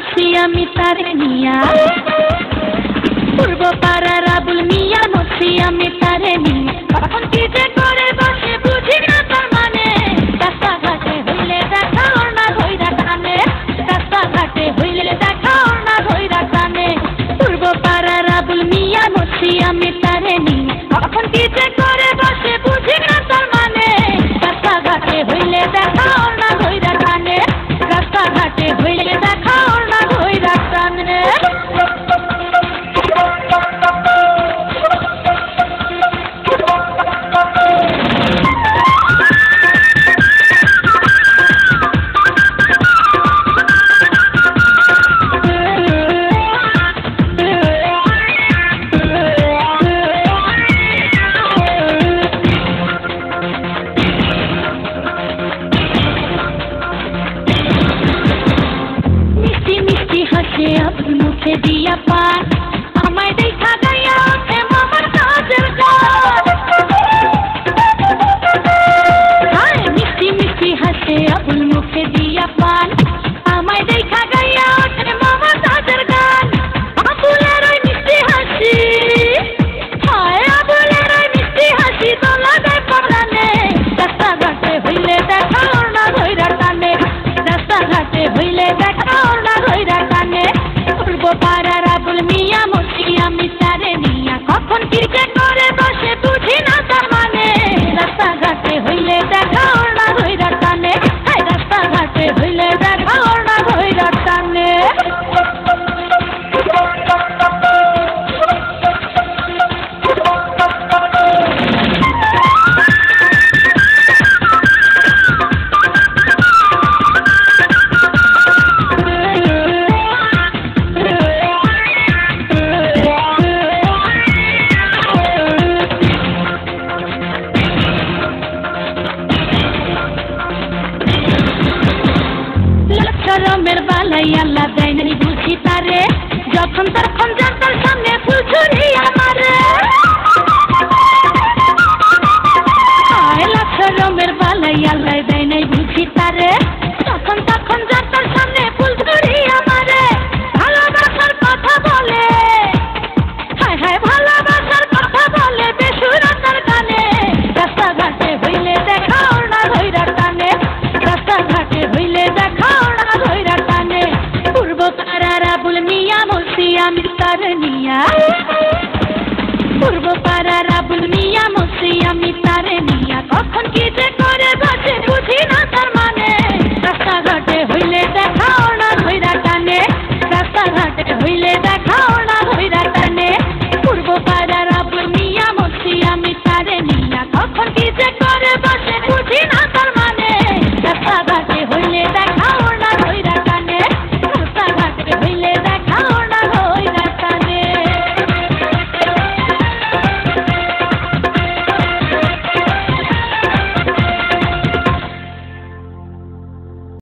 মরছি আমি তারে নিয়া পূর্ব পাড়ার আবুল মিয়া মরছি আমি তারে নিয়া কখন কি যে করে বসে বুঝি না তার মানে রাস্তাঘাটে হইলে দেখা ওর না ধইরা টানে রাস্তাঘাটে হইলে দেখা ওর না ধইরা টানে পূর্ব পাড়ার আবুল মিয়া মরছি আমি তারে নিয়া কখন কি যে করে বসে বুঝি না তার মানে রাস্তাঘাটে হইলে দেখা ওর না ধইরা টানে রাস্তাঘাটে হইলে দেখা ওর না ধইরা টানে আবুল মুখে দিয়া পান আমায় দেখা গাইয়া ওঠে মামার কাজের গান হায় মিষ্টি মিষ্টি হাসে আবুল মুখে দিয়া পান আমায় দেখা গাইয়া ওঠে মামার কাজের গান আবুলের ওই মিষ্টি হাসি হায় আবুলের ওই মিষ্টি হাসি তো লাগায় পড়ানে রাস্তাঘাটে হইলে দেখা ওর না ধইরা টানে রাস্তাঘাটে হইলে দেখা ওর না ধইরা টানে পূর্ব পাড়ার আবুল মিয়া মরছি আমি তারে নিয়া কখন কি যে করে বসে বুঝি না তার মানে রাস্তাঘাটে হইলে দেখা ওর না ধইরা টানে রাস্তাঘাটে হইলে দেখা ওর না ধইরা টানে রমের বালাই আল্লাহ দেয় নাই বুঝি তারে যখন তখন জানতার সামনে ফুল ছুরি আমারে রমের বালাই আল্লাহ দেয় নাই বুঝি তারে যখন তখন জানতার সামনে ফুল ছুরি আমারে ভালোবাসার কথা বলে হায় হায় ভালোবাসার কথা বলে বেসুরাতার গানে রাস্তাঘাটে হইলে দেখা ওর না ধইরা টানে রাস্তাঘাটে হইলে দেখা ওর না ধইরা টানে পূর্ব পাড়ার আবুল মিয়া মরছি আমি তারে নিয়া পূর্ব পাড়ার আবুল মিয়া মরছি আমি তারে নিয়া কখন কি যে করে বসে বুঝি না